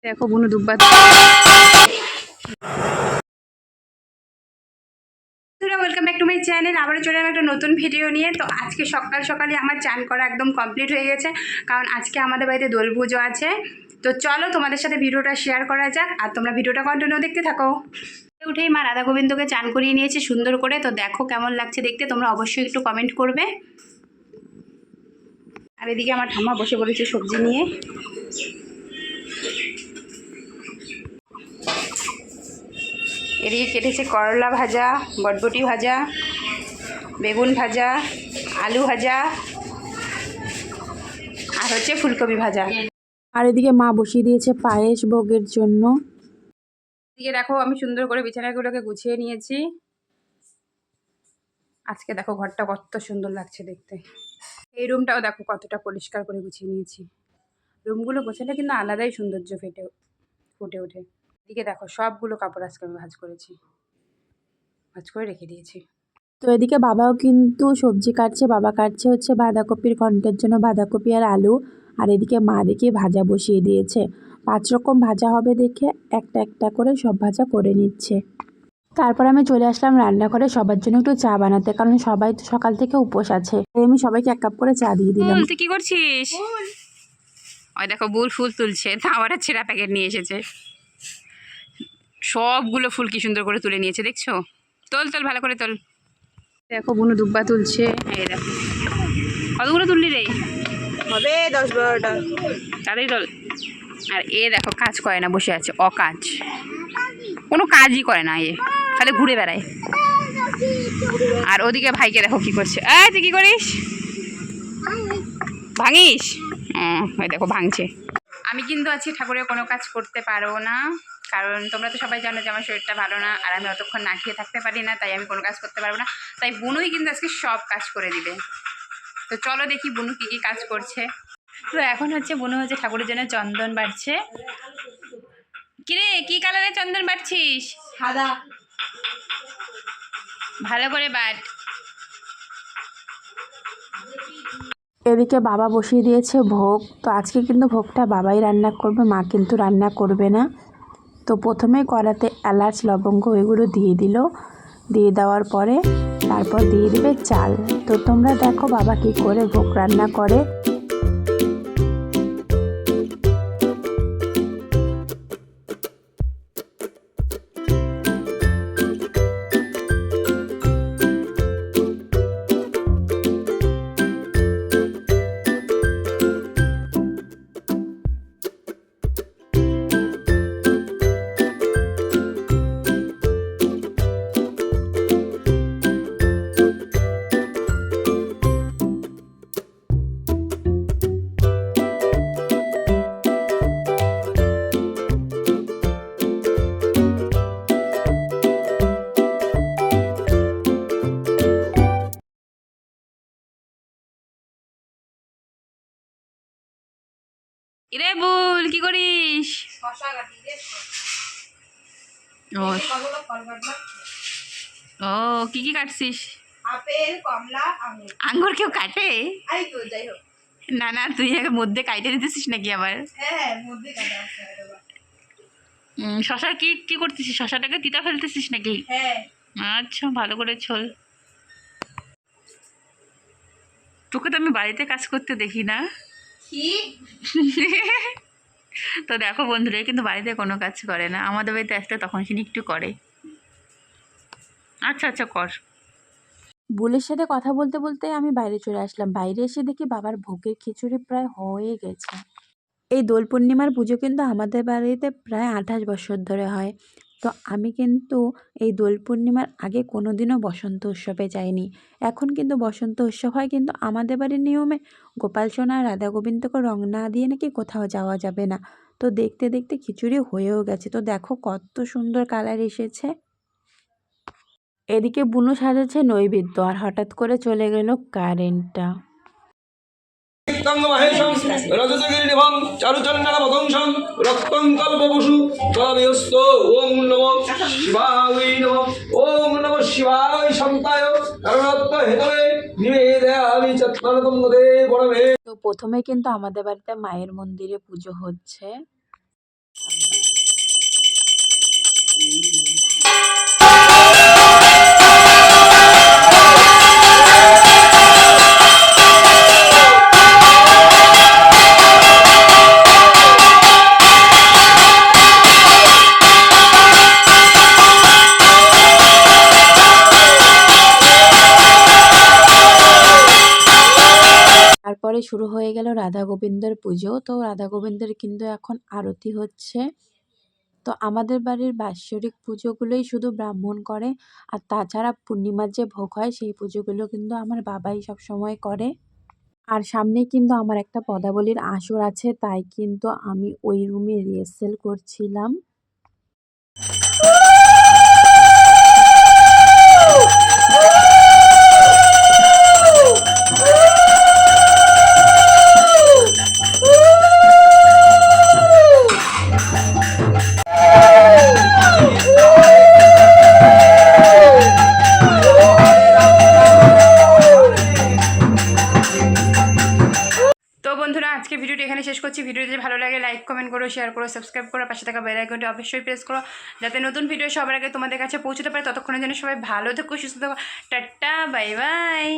দেখো বুনু দুব্বা। Welcome back to my channel. আবারও চলে এলাম একটা নতুন ভিডিও নিয়ে। তো আজকে সকাল সকালে আমার চান করা একদম কমপ্লিট হয়ে গেছে, কারণ আজকে আমাদের বাড়িতে দোল পুজো আছে। তো চলো তোমাদের সাথে ভিডিওটা শেয়ার করা যাক, আর তোমরা ভিডিওটা কন্টিনিউ দেখতে থাকো। উঠেই মা রাধা গোবিন্দকে চান করিয়ে নিয়েছে সুন্দর করে। তো দেখো কেমন লাগছে দেখতে, তোমরা অবশ্যই একটু কমেন্ট করবে। আর এদিকে আমার ঠাম্মা বসে পড়েছে সবজি নিয়ে। এদিকে কেটেছে করলা ভাজা, বটবটি ভাজা, বেগুন ভাজা, আলু ভাজা, আর হচ্ছে ফুলকপি ভাজা। আর এদিকে মা বসিয়ে দিয়েছে পায়েস ভোগের জন্য। এদিকে দেখো আমি সুন্দর করে বিছানাগুলোকে গুছিয়ে নিয়েছি। আজকে দেখো ঘরটা কত সুন্দর লাগছে দেখতে। এই রুমটাও দেখো কতটা পরিষ্কার করে গুছিয়ে নিয়েছি। রুমগুলো গোছালে কিন্তু আলাদাই সৌন্দর্য ফুটে ওঠে। এদিকে দেখো সবগুলো কাপড় আজকে আমি ভাঁজ করেছি, ভাঁজ করে রেখে দিয়েছি। তো এদিকে বাবাও কিন্তু সবজি কাটছে। বাবা কাটছে হচ্ছে বাঁধাকপির ঘন্টের জন্য বাঁধাকপি আর আলু। আর এদিকে মা দেখে ভাজা বসিয়ে দিয়েছে। 5 রকম ভাজা হবে দেখে একটা একটা করে সব ভাজা করে নিচ্ছে। তারপর আমি চলে আসলাম রান্নাঘরে সবার জন্য একটু চা বানাতে, কারণ সবাই তো সকাল থেকে উপোস আছে। আমি সবাইকে 1 কাপ করে চা দিয়ে দিলাম। তুই কি করছিস? ওই দেখো বুল ফুল তুলছে, তা আবার ছেঁড়া প্যাকেট নিয়ে এসেছে। সবগুলো ফুল কি সুন্দর করে তুলে নিয়েছে দেখছো। তোল তোল ভালো করে তোল। দেখো বুনু দুব্বা তুলছে। এই দেখো কতগুলো তুললি রে? হবে 10-12টা। তাড়াতাড়ি তোল। আর এ দেখো কাজ করে না, বসে আছে অকাজ, কোনো কাজই করে না, এ খালি ঘুরে বেড়ায়। আর ওদিকে ভাইকে দেখো কি করছে। তুই কি করিস? ভাঙিস? ওই দেখো ভাঙছে। আমি কিন্তু আজকে ঠাকুরের কোনো কাজ করতে পারবো না, কারণ তোমরা তো সবাই জানো যে আমার শরীরটা ভালো না, আর আমি অতক্ষণ না খেয়ে থাকতে পারি না, তাই আমি কোনো কাজ করতে পারবো না। তাই বুনুই কিন্তু আজকে সব কাজ করে দিবে। তো চলো দেখি বুনু কী কী কাজ করছে। তো এখন হচ্ছে বুনু হচ্ছে ঠাকুরের জন্য চন্দন বাড়ছে। কিরে কি কালারের চন্দন বাড়ছিস? সাদা। ভালো করে বাট। এদিকে বাবা বসিয়ে দিয়েছে ভোগ। তো আজকে কিন্তু ভোগটা বাবাই রান্না করবে, মা কিন্তু রান্না করবে না। তো প্রথমে কড়াতে এলাচ লবঙ্গ এগুলো দিয়ে দিল। দিয়ে দেওয়ার পরে তারপর দিয়ে দিবে চাল। তো তোমরা দেখো বাবা কি করে ভোগ রান্না করে। ইরে বুল কি করিস? ও কি কি কাটছিস? আপেল, কমলা, আঙুর। আঙ্গুর কেউ কাটে? আই তো যাই হোক। না না, তুই আগে মধ্যে কাইটে দিতেছিস নাকি আবার? হ্যাঁ, মধ্যে কাটা আছে আরেকবার। শশার কি কি করতেছিস? শশাটাকে তিতা ফেলতেছিস নাকি? হ্যাঁ। আচ্ছা ভালো করে ছোল। তোকে তো আমি বাড়িতে কাজ করতে দেখি না। কি? তো দেখো বন্ধুরা কিন্তু বাড়িতে কোনো কাজ করে না, আমাদের বাড়িতে আসলে তখন সে একটু করে। আচ্ছা আচ্ছা কর। বুলের সাথে কথা বলতে বলতে আমি বাইরে চলে আসলাম। বাইরে এসে দেখি বাবার ভোগের খিচুড়ি প্রায় হয়ে গেছে। এই দোল পূর্ণিমার পুজো কিন্তু আমাদের বাড়িতে প্রায় 28 বছর ধরে হয়। তো আমি কিন্তু এই দোল পূর্ণিমার আগে কোনোদিনও বসন্ত উৎসবে যাইনি। এখন কিন্তু বসন্ত উৎসব হয়, কিন্তু আমাদের বাড়ির নিয়মে গোপাল সোনা আর রাধা গোবিন্দকে রং না দিয়ে নাকি কোথাও যাওয়া যাবে না। তো দেখতে দেখতে খিচুড়ি হয়েও গেছে। তো দেখো কত সুন্দর কালার এসেছে। এদিকে বুনু সাজাচ্ছে নৈবেদ্য, আর হঠাৎ করে চলে গেল কারেন্টটা। রজতগিরিনিভং চারুচন্দনবদংশং রক্তং কল্পবসু তদবিহস্ত ওং নমঃ শিবায় নমঃ ওং নমঃ শিবায় সন্তায় কারণত্ব হেতবে নিবেদয়ামি চত্বরতম মদে বড়মে। তো প্রথমে কিন্তু আমাদের বাড়িতে মায়ের মন্দিরে পুজো হচ্ছে। তারপরে শুরু হয়ে গেল রাধা গোবিন্দের পুজো। তো রাধা গোবিন্দের কিন্তু এখন আরতি হচ্ছে। তো আমাদের বাড়ির বাৎসরিক পুজোগুলোই শুধু ব্রাহ্মণ করে, আর তাছাড়া পূর্ণিমার যে ভোগ হয় সেই পুজোগুলো কিন্তু আমার বাবাই সবসময় করে। আর সামনেই কিন্তু আমার একটা পদাবলীর আসর আছে, তাই কিন্তু আমি ওই রুমে রিহার্সেল করছিলাম। তো বন্ধুরা, আজকে ভিডিওটি এখানে শেষ করছি। ভিডিও যদি ভালো লাগে লাইক কমেন্ট করো, শেয়ার করো, সাবস্ক্রাইব করো, পাশে থাকা বেল আইকনটি অবশ্যই প্রেস করো, যাতে নতুন ভিডিও সবার আগে তোমাদের কাছে পৌঁছতে পারে। ততক্ষণের জন্য সবাই ভালো থেকো, সুস্থ থেকো। Tata, bye bye.